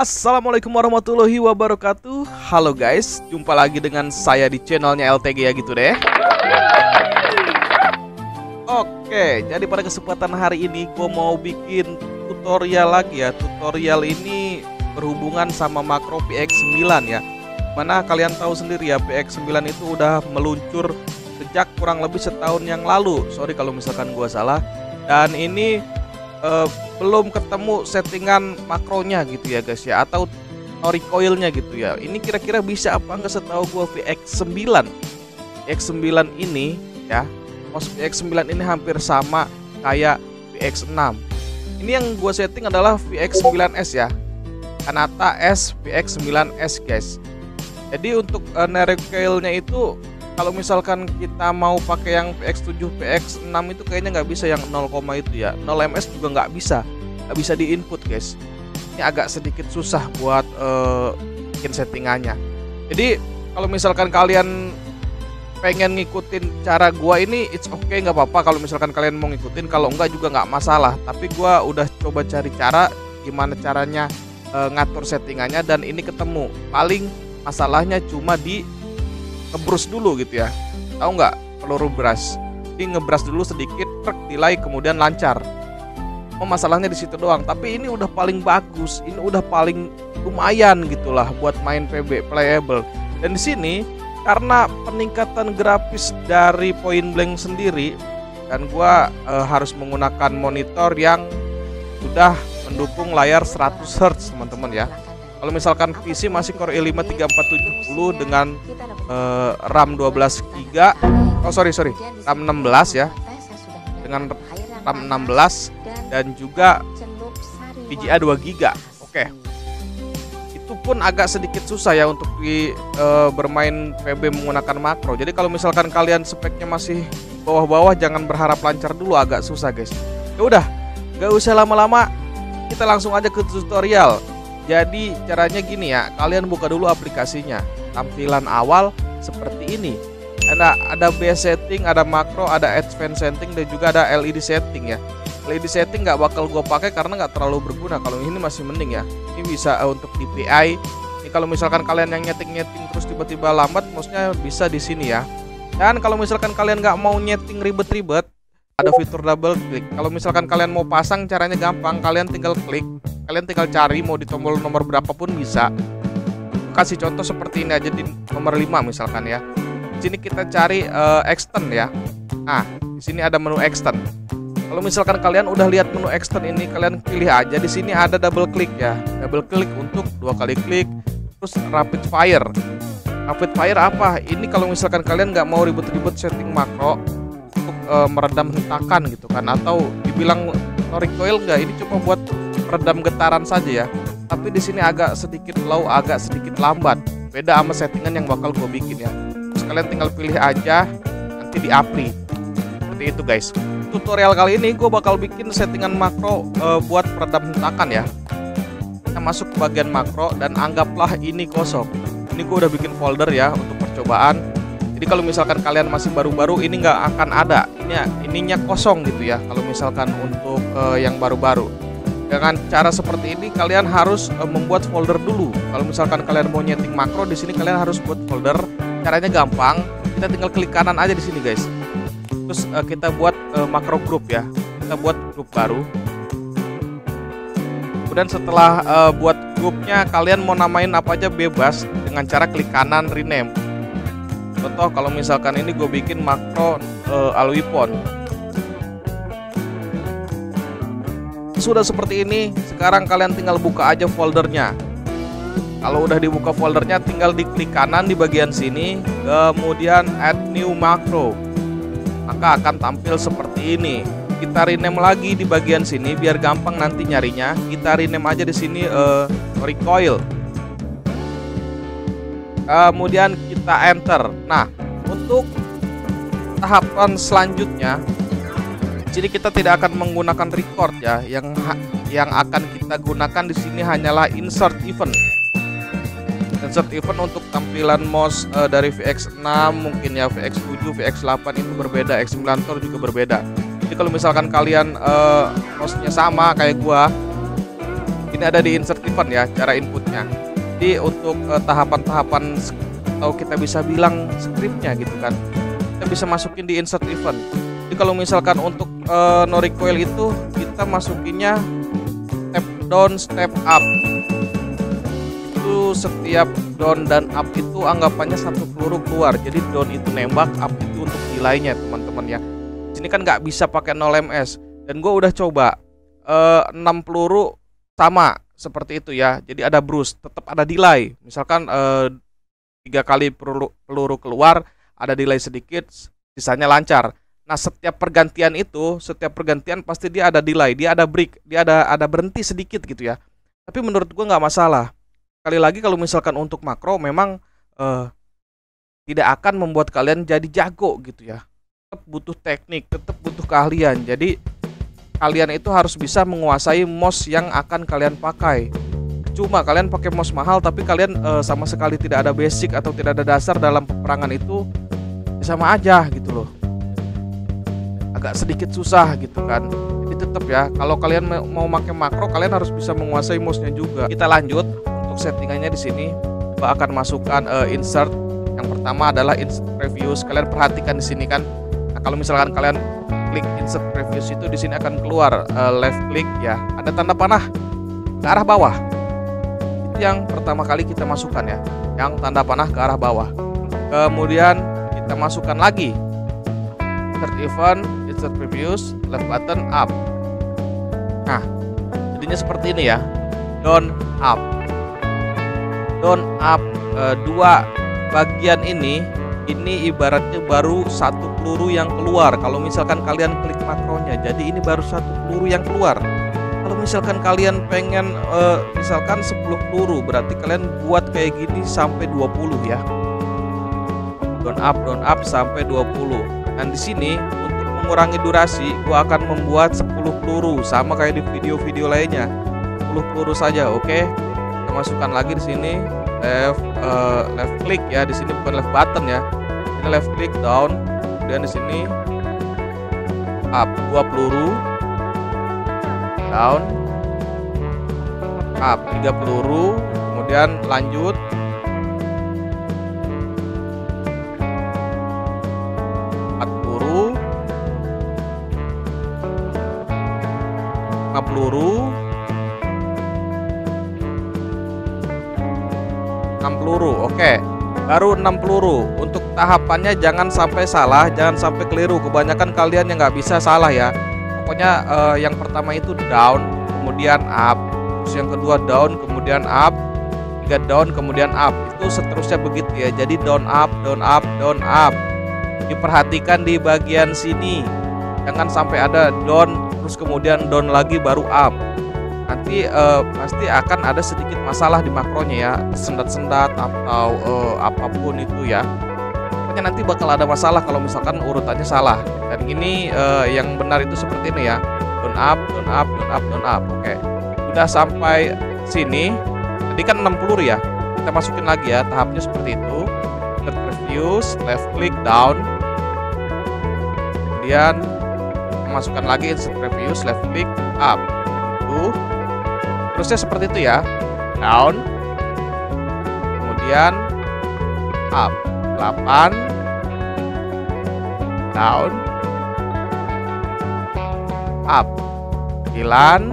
Assalamualaikum warahmatullahi wabarakatuh. Halo guys, jumpa lagi dengan saya di channelnya LTG ya gitu deh. Oke, jadi pada kesempatan hari ini gue mau bikin tutorial lagi ya. Tutorial ini berhubungan sama makro PX9 ya. Mana kalian tahu sendiri ya, PX9 itu udah meluncur sejak kurang lebih setahun yang lalu. Sorry kalau misalkan gue salah. Dan ini belum ketemu settingan makronya gitu ya guys ya, atau recoilnya gitu ya. Ini kira-kira bisa apa enggak? Setahu gua VX9 ini ya, mouse VX9 ini hampir sama kayak VX6. Ini yang gua setting adalah VX9S ya, Kanata S VX9S guys. Jadi untuk recoilnya itu kalau misalkan kita mau pakai yang PX7, PX6 itu kayaknya nggak bisa yang 0, itu ya. 0 ms juga nggak bisa di input guys. Ini agak sedikit susah buat bikin settingannya. Jadi kalau misalkan kalian pengen ngikutin cara gua ini, it's okay, nggak apa-apa kalau misalkan kalian mau ngikutin. Kalau enggak juga nggak masalah. Tapi gua udah coba cari cara gimana caranya ngatur settingannya, dan ini ketemu. Paling masalahnya cuma di ngebrush dulu gitu ya, tahu nggak, peluru brush. Ini ngebrush dulu sedikit, truk delay kemudian lancar. Masalahnya di situ doang. Tapi ini udah paling bagus, ini udah paling lumayan gitulah buat main PB playable. Dan di sini karena peningkatan grafis dari Point Blank sendiri, dan gua harus menggunakan monitor yang sudah mendukung layar 100 Hz teman-teman ya. Kalau misalkan PC masih Core i5 3470 dengan RAM 12 GB, RAM 16 ya, dengan RAM 16 dan juga VGA 2 GB. Oke. Itu pun agak sedikit susah ya untuk bermain PB menggunakan makro. Jadi kalau misalkan kalian speknya masih bawah-bawah, jangan berharap lancar dulu, agak susah guys. Ya udah, gak usah lama-lama, kita langsung aja ke tutorial. Jadi caranya gini ya, kalian buka dulu aplikasinya. Tampilan awal seperti ini. Ada base setting, ada makro, ada advanced setting, dan juga ada LED setting ya. LED setting nggak bakal gue pakai karena nggak terlalu berguna. Kalau ini masih mending ya. Ini bisa untuk DPI. Ini kalau misalkan kalian yang nyeting terus tiba-tiba lambat, mouse-nya bisa di sini ya. Dan kalau misalkan kalian nggak mau nyeting ribet-ribet, ada fitur double klik. Kalau misalkan kalian mau pasang, caranya gampang. Kalian tinggal klik, kalian tinggal cari mau di tombol nomor berapa pun bisa. Kasih contoh seperti ini aja di nomor 5 misalkan ya. Di sini kita cari extend ya. Nah, di sini ada menu extend. Kalau misalkan kalian udah lihat menu extend ini, kalian pilih aja. Di sini ada double klik ya. Double klik untuk 2 kali klik. Terus rapid fire. Rapid fire apa? Ini kalau misalkan kalian nggak mau ribet-ribet setting makro untuk meredam hentakan gitu kan, atau dibilang no recoil enggak, ini cuma buat meredam getaran saja ya. Tapi di sini agak sedikit low, agak sedikit lambat. Beda sama settingan yang bakal gue bikin ya. Terus kalian tinggal pilih aja, nanti di apply. Seperti itu guys. Tutorial kali ini gue bakal bikin settingan makro buat meredam hentakan ya. Kita masuk ke bagian makro dan anggaplah ini kosong. Ini gue udah bikin folder ya untuk percobaan. Jadi kalau misalkan kalian masih baru-baru, ini nggak akan ada. Ininya kosong gitu ya. Kalau misalkan untuk yang baru-baru. Dengan cara seperti ini kalian harus membuat folder dulu. Kalau misalkan kalian mau nyeting makro, di sini kalian harus buat folder. Caranya gampang. Kita tinggal klik kanan aja di sini guys. Terus kita buat makro group ya. Kita buat grup baru. Kemudian setelah buat grupnya, kalian mau namain apa aja bebas dengan cara klik kanan rename. Contoh kalau misalkan ini gue bikin makro Alwipon. Sudah seperti ini, sekarang kalian tinggal buka aja foldernya. Kalau udah dibuka foldernya, tinggal diklik kanan di bagian sini, kemudian add new macro. Maka akan tampil seperti ini. Kita rename lagi di bagian sini biar gampang nanti nyarinya. Kita rename aja di sini recoil. Kemudian kita enter. Nah, untuk tahapan selanjutnya, jadi kita tidak akan menggunakan record ya. Yang akan kita gunakan di sini hanyalah insert event. Insert event untuk tampilan mouse dari VX6, mungkin ya VX7, VX8 itu berbeda, X9 juga berbeda. Jadi kalau misalkan kalian mouse-nya sama kayak gua, Ini ada di insert event ya, cara inputnya. Jadi untuk tahapan-tahapan atau kita bisa bilang scriptnya gitu kan, kita bisa masukin di insert event. Jadi kalau misalkan untuk no recoil itu kita masukinnya step down, step up. Itu setiap down dan up itu anggapannya satu peluru keluar. Jadi down itu nembak, up itu untuk delay-nya teman-teman ya. Sini kan nggak bisa pakai 0 ms, dan gue udah coba 6 peluru sama seperti itu ya. Jadi ada bruise, tetap ada delay. Misalkan 3 kali peluru keluar, ada delay sedikit, sisanya lancar. Nah, setiap pergantian pasti dia ada delay, dia ada break, dia ada berhenti sedikit gitu ya. Tapi menurut gue nggak masalah. Sekali lagi kalau misalkan untuk makro memang tidak akan membuat kalian jadi jago gitu ya. Tetap butuh teknik, tetap butuh keahlian. Jadi kalian itu harus bisa menguasai mouse yang akan kalian pakai. Cuma kalian pakai mouse mahal tapi kalian sama sekali tidak ada basic atau tidak ada dasar dalam peperangan itu, ya sama aja gitu loh. Agak sedikit susah gitu kan. Jadi tetap ya, kalau kalian mau pakai makro kalian harus bisa menguasai mouse-nya juga. Kita lanjut. Untuk settingannya di sini Mbak akan masukkan insert. Yang pertama adalah insert previous. Kalian perhatikan di sini kan. Nah, kalau misalkan kalian klik insert previous itu di sini akan keluar left click ya. Ada tanda panah ke arah bawah. Itu yang pertama kali kita masukkan ya. Yang tanda panah ke arah bawah. Kemudian kita masukkan lagi insert event, insert previous, left button up. Nah, jadinya seperti ini ya. Down up. Down up, dua bagian ini ibaratnya baru satu peluru yang keluar. Kalau misalkan kalian klik makronya, jadi ini baru satu peluru yang keluar. Kalau misalkan kalian pengen misalkan 10 peluru, berarti kalian buat kayak gini sampai 20 ya. Down up sampai 20. Dan di sini untuk mengurangi durasi, gua akan membuat 10 peluru sama kayak di video-video lainnya. 10 peluru saja, oke? Kita masukkan lagi di sini left click ya, di sini bukan left button ya. Ini left click down, kemudian di sini up 2 peluru, down, up 3 peluru, kemudian lanjut 4 peluru, 5 peluru, 6 peluru. Oke, baru 6 peluru. Untuk tahapannya jangan sampai salah, jangan sampai keliru. Kebanyakan kalian yang nggak bisa salah ya. Pokoknya yang pertama itu down, kemudian up. Terus yang kedua down, kemudian up. 3 down, kemudian up. Itu seterusnya begitu ya. Jadi down up, down up, down up. Diperhatikan di bagian sini. Jangan sampai ada down, terus kemudian down lagi baru up. Nanti pasti akan ada sedikit masalah di makronya ya, sendat-sendat atau apapun itu ya. Pokoknya nanti bakal ada masalah kalau misalkan urutannya salah. Dan ini yang benar itu seperti ini ya, down up, down up, down up, down up. Oke, udah sampai sini. Tadi kan 6 peluru ya, kita masukin lagi ya, tahapnya seperti itu. Insert previous, left click down, kemudian masukkan lagi insert previous, left click up. Terusnya seperti itu ya, down, kemudian up, 8, down, up, 9,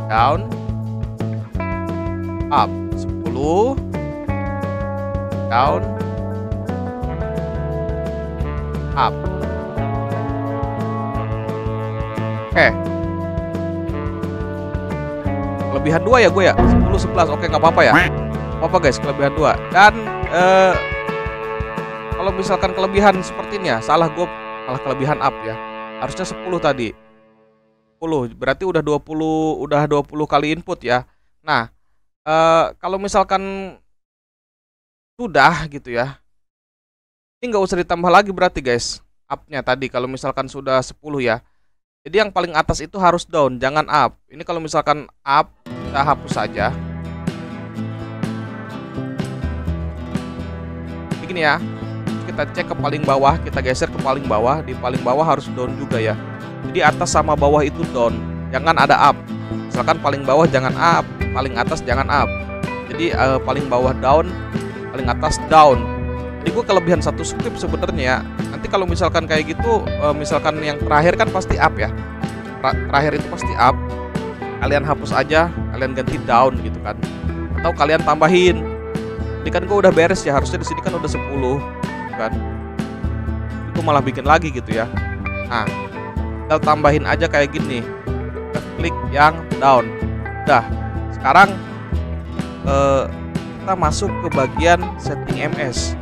down, up, 10, down, up. Oke. Kelebihan 2 ya gue ya, 10, 11, oke nggak apa-apa ya, apa guys, kelebihan 2. Dan kalau misalkan kelebihan seperti ini ya, salah gue, malah kelebihan up ya, harusnya 10 tadi, 10 berarti udah 20 kali input ya. Nah kalau misalkan sudah gitu ya, ini nggak usah ditambah lagi berarti guys, up-nya tadi kalau misalkan sudah 10 ya. Jadi yang paling atas itu harus down, jangan up. Ini kalau misalkan up, kita hapus saja. Begini ya. Kita cek ke paling bawah, kita geser ke paling bawah. Di paling bawah harus down juga ya. Jadi atas sama bawah itu down, jangan ada up. Misalkan paling bawah jangan up, paling atas jangan up. Jadi paling bawah down, paling atas down. Jadi gue kelebihan satu script sebenarnya ya. Nanti kalau misalkan kayak gitu, misalkan yang terakhir kan pasti up ya. Terakhir itu pasti up. Kalian hapus aja, kalian ganti down gitu kan. Atau kalian tambahin. Ini kan gue udah beres ya, harusnya di sini kan udah 10 gitu kan. Itu malah bikin lagi gitu ya. Nah, tinggal tambahin aja kayak gini. Klik yang down. Udah. Sekarang kita masuk ke bagian setting MS.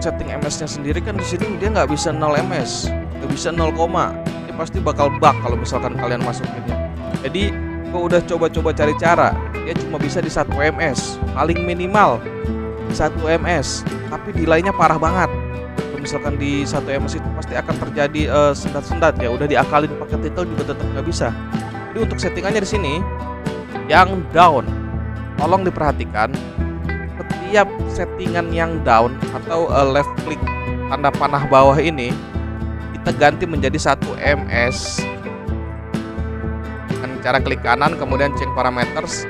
Setting MS-nya sendiri kan di sini dia nggak bisa 0 ms, nggak bisa 0, ini pasti bakal bug kalau misalkan kalian masukinnya. Jadi gue udah coba-coba cari cara, dia cuma bisa di 1 ms, paling minimal 1 ms, tapi delay-nya parah banget. Kalau misalkan di 1 ms itu pasti akan terjadi sendat-sendat ya, udah diakalin pakai title juga tetap nggak bisa. Jadi untuk settingannya di sini yang down, tolong diperhatikan. Setiap settingan yang down atau left click tanda panah bawah ini kita ganti menjadi 1 ms dengan cara klik kanan kemudian change parameters,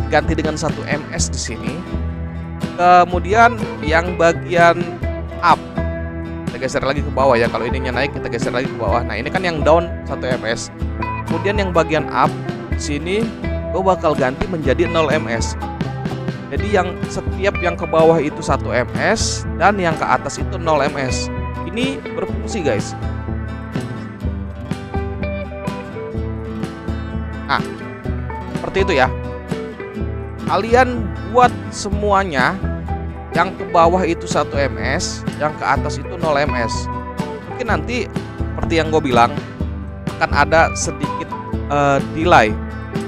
ganti dengan 1 ms di sini. Kemudian yang bagian up kita geser lagi ke bawah ya, kalau ininya naik kita geser lagi ke bawah. Nah ini kan yang down 1 ms. Kemudian yang bagian up di sini gue bakal ganti menjadi 0 ms. Jadi yang setiap yang ke bawah itu 1 ms dan yang ke atas itu 0 ms. Ini berfungsi guys. Nah, seperti itu ya. Kalian buat semuanya, yang ke bawah itu 1 ms, yang ke atas itu 0 ms. Mungkin nanti seperti yang gue bilang akan ada sedikit delay,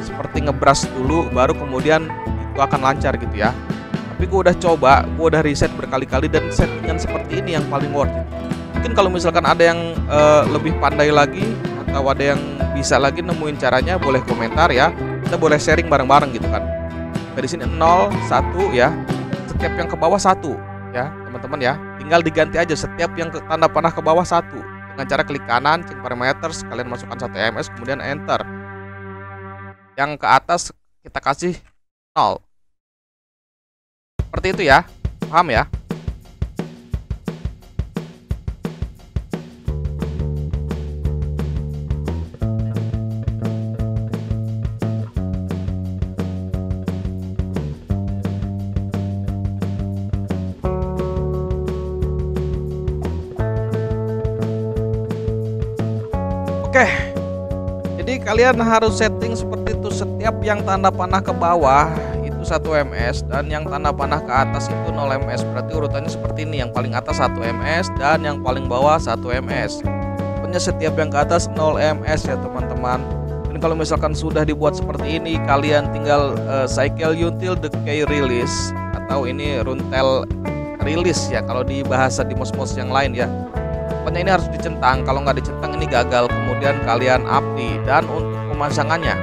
seperti ngebrush dulu baru kemudian itu akan lancar gitu ya. Tapi gue udah coba, gue udah riset berkali-kali dan settingan seperti ini yang paling worth it. Mungkin kalau misalkan ada yang lebih pandai lagi atau ada yang bisa lagi nemuin caranya, boleh komentar ya. Kita boleh sharing bareng-bareng gitu kan. Dari sini 0, 1 ya. Setiap yang ke bawah 1 ya, teman-teman ya. Tinggal diganti aja setiap yang tanda panah ke bawah 1 dengan cara klik kanan, change parameters, kalian masukkan 1 ms kemudian enter. Yang ke atas kita kasih 0. Seperti itu ya, paham ya? Oke, jadi kalian harus setting seperti itu. Setiap yang tanda panah ke bawah itu 1 ms dan yang tanda panah ke atas itu 0 ms. Berarti urutannya seperti ini, yang paling atas 1 ms dan yang paling bawah 1 ms. Pokoknya setiap yang ke atas 0 ms ya teman-teman. Dan kalau misalkan sudah dibuat seperti ini, kalian tinggal cycle until decay release atau ini runtel release ya kalau di bahasa di mos-mos yang lain ya. Pokoknya ini harus dicentang, kalau nggak dicentang ini gagal. Kemudian kalian apply, dan untuk pemasangannya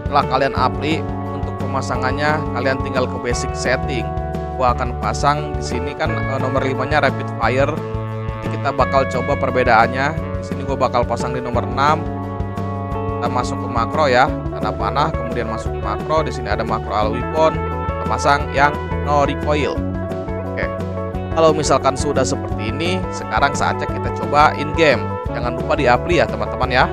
setelah kalian apply, untuk pemasangannya kalian tinggal ke basic setting. Gua akan pasang di sini kan nomor 5-nya rapid fire. Nanti kita bakal coba perbedaannya. Di sini gua bakal pasang di nomor 6. Kita masuk ke makro ya, tanda panah, kemudian masuk ke makro. Di sini ada makro all weapon, kita pasang yang no recoil. Oke. Kalau misalkan sudah seperti ini, sekarang saatnya kita coba in game. Jangan lupa di-apply ya teman-teman ya.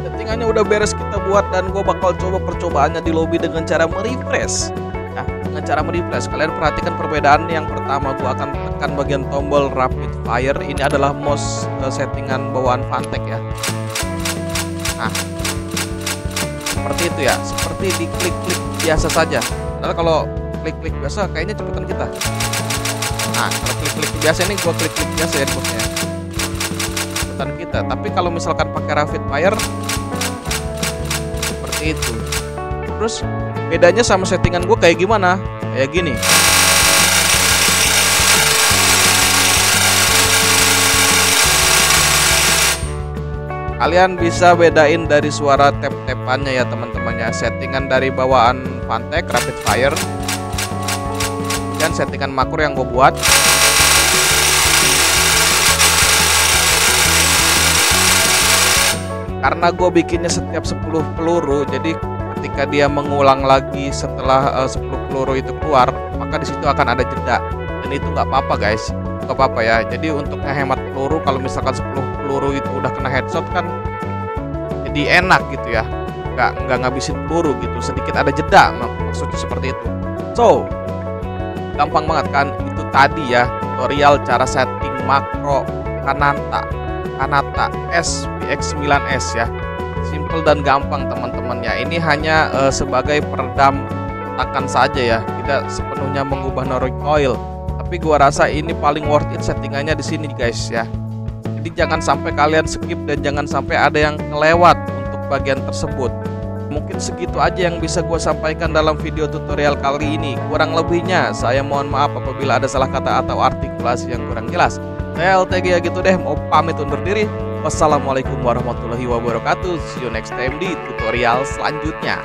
Settingannya udah beres kita buat, dan gue bakal coba percobaannya di lobby dengan cara merefresh. Ya, dengan cara merefresh, kalian perhatikan perbedaan. Yang pertama gue akan tekan bagian tombol rapid fire. Ini adalah mouse settingan bawaan Fantek ya. Nah, seperti itu ya. Seperti di klik-klik biasa saja. Padahal kalau klik-klik biasa kayaknya cepetan kita. Nah, kalau klik-klik biasa ini gua klik-klik biasa ya bosnya. Cepetan kita. Tapi kalau misalkan pakai rapid fire seperti itu. Terus bedanya sama settingan gua kayak gimana? Kayak gini. Kalian bisa bedain dari suara tap-tapannya ya teman-teman ya. Settingan dari bawaan Fantek rapid fire dan settingan makro yang gue buat. Karena gue bikinnya setiap 10 peluru, jadi ketika dia mengulang lagi setelah 10 peluru itu keluar, maka di situ akan ada jeda. Dan itu nggak apa-apa guys, nggak apa-apa ya. Jadi untuk menghemat peluru, kalau misalkan 10 peluru itu udah kena headshot kan jadi enak gitu ya, nggak ngabisin peluru gitu, sedikit ada jeda, maksudnya seperti itu. So gampang banget kan, itu tadi ya tutorial cara setting makro Kanata SPX9S ya. Simple dan gampang teman-teman ya. Ini hanya sebagai peredam tekan saja ya, tidak sepenuhnya mengubah no recoil. Tapi gua rasa ini paling worth it settingannya di sini guys ya. Jadi jangan sampai kalian skip dan jangan sampai ada yang kelewat untuk bagian tersebut. Mungkin segitu aja yang bisa gue sampaikan dalam video tutorial kali ini. Kurang lebihnya saya mohon maaf apabila ada salah kata atau artikulasi yang kurang jelas. Saya LTG ya gitu deh, mau pamit undur diri. Wassalamualaikum warahmatullahi wabarakatuh. See you next time di tutorial selanjutnya.